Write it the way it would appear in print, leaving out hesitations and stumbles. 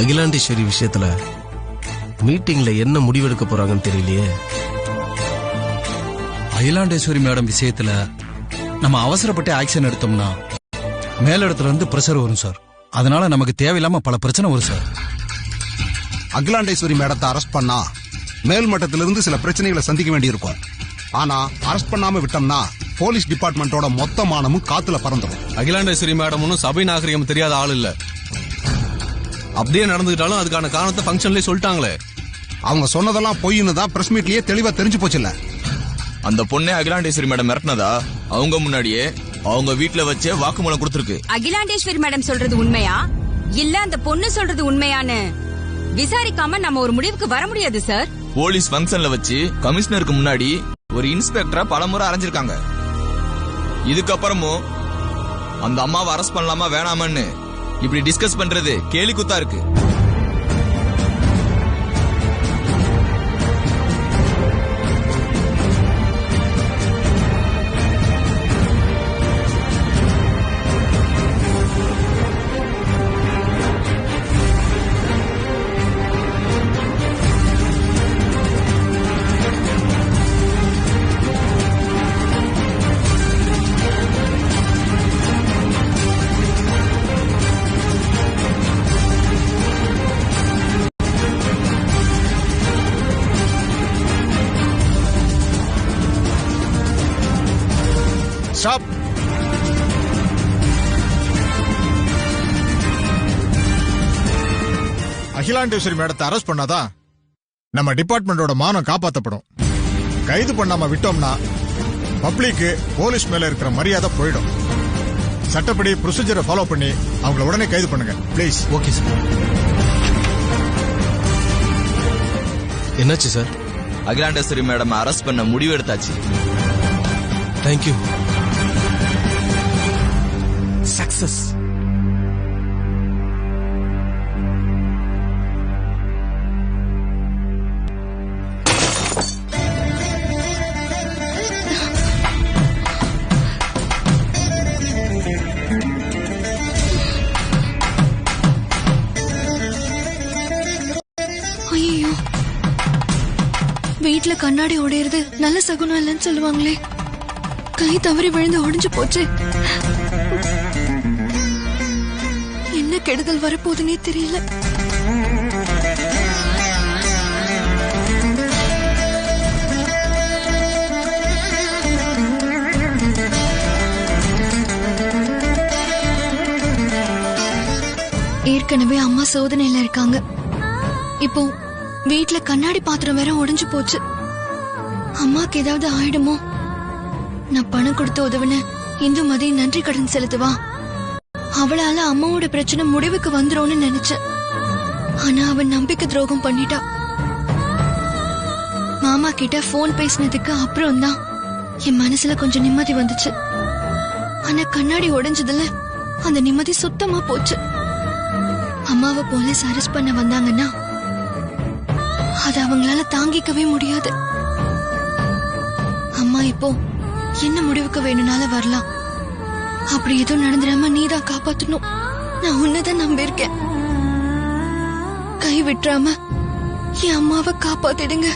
அகிலாண்டேஸ்வரி விஷயத்துல மீட்டிங்ல என்ன முடிவெடுக்க போறாங்கன்னு தெரியலையே. அகிலாண்டேஸ்வரி மேடம் விஷயத்துல நம்ம அவசரப்பட்டு ஆக்ஷன் எடுத்தோம்னா மேலிடத்துல இருந்து பிரஷர் வரும் சார். அதனால நமக்கு தேவையில்லாம பல பிரச்சனை வரும் சார். அகிலாண்டேஸ்வரி மேடத்தை அரெஸ்ட் பண்ணா மேல் மட்டத்திலிருந்து சில பிரச்சனைகளை சந்திக்க வேண்டியிருக்கும். ஆனா அரெஸ்ட் பண்ணாம விட்டோம்னா போலீஸ் டிபார்ட்மெண்டோட மொத்த மானமும் காத்துல பறந்துடும். அகிலாண்டேஸ்வரி மேடம் ஒன்னும் சபை நாகரிகம் தெரியாத ஆள் இல்ல. அப்படியே நடந்துகிட்டாலும் அதுக்கான காரணத்தை ஃபங்க்ஷன்லயே சொல்லிட்டாங்களே. அவங்க சொன்னதெல்லாம் பொய்னு தான் பிரஸ் மீட்லயே தெளிவா தெரிஞ்சு போச்சுல்ல. அந்த பொண்ணே அகிலாண்டேஸ்வரி மேடம் மிரட்டினதா அவங்க முன்னாடியே அவங்க வீட்டுல வச்சே வாக்குமூலம் கொடுத்திருக்கு. அகிலாண்டேஸ்வரி மேடம் சொல்றது உண்மையா இல்ல அந்த பொண்ணு சொல்றது உண்மையான்னு விசாரிக்காம நம்ம ஒரு முடிவுக்கு வர முடியாது சார். போலீஸ் ஃபங்க்ஷன்ல வச்சு கமிஷனருக்கு முன்னாடி ஒரு இன்ஸ்பெக்டரை பலமுறை அரைஞ்சிருக்காங்க. இதுக்கப்புறமும் அந்த அம்மாவை அரெஸ்ட் பண்ணலாமா வேணாமான்னு இப்படி டிஸ்கஸ் பண்றது கேலி குத்தா இருக்கு. ஸ்டாப். அகிலாண்டேஸ்வரி மேடத்தை அரெஸ்ட் பண்ணாதான் நம்ம டிபார்ட்மெண்டோட மானம் காப்பாற்றப்படும். கைது பண்ணாம விட்டோம்னா பப்ளிக்கு போலீஸ் மேல இருக்கிற மரியாதை போயிடும். சட்டப்படி ப்ரொசீஜரை ஃபாலோ பண்ணி அவங்கள உடனே கைது பண்ணுங்க பிளீஸ். Okay sir. என்னாச்சு சார்? அகிலாண்டேஸ்வரி மேடம் அரெஸ்ட் பண்ண முடிவு எடுத்தாச்சு. தேங்க்யூ. சக்சஸ். ஐயோ, வீட்டுல கண்ணாடி உடையிறது நல்ல சகுனம் இல்லைன்னு சொல்லுவாங்களே. கை தவறி விழுந்து உடைஞ்சு போச்சு. என்ன கெடுதல் வரப்போகுதுன்னே தெரியல. ஏற்கனவே அம்மா சோதனையில இருக்காங்க. இப்போ வீட்டுல கண்ணாடி பாத்திரம் வேற உடைஞ்சு போச்சு. அம்மாக்கு ஏதாவது ஆயிடுமோ? நான் பணம் கொடுத்து உதவின இந்துமதி நன்றி கடன் செலுத்துவா. அவளால அம்மாவோட பிரச்சனை முடிவுக்கு வந்துரும்னு நினைச்சேன். ஆனா அவன் நம்பிக்கை துரோகம் பண்ணிட்டா. மாமா கிட்ட போன் பேசினதுக்கு அப்புறம் தான் என் மனசுல கொஞ்சம் நிம்மதி வந்துச்சு. ஆனா கண்ணாடி உடைஞ்சதுல அந்த நிம்மதி சுத்தமா போச்சு. அம்மாவை போலீஸ் அரெஸ்ட் பண்ண வந்தாங்கன்னா அது அவங்களால தாங்கிக்கவே முடியாது. அம்மா இப்போ என்ன முடிவுக்கு வேணும்னால வரலாம். அப்படி எதுவும் நடந்துடாம நீதான் காப்பாத்தணும். நான் உன்னதான் நம்பியிருக்கேன். கை விட்டுறாம என் அம்மாவை காப்பாத்திடுங்க.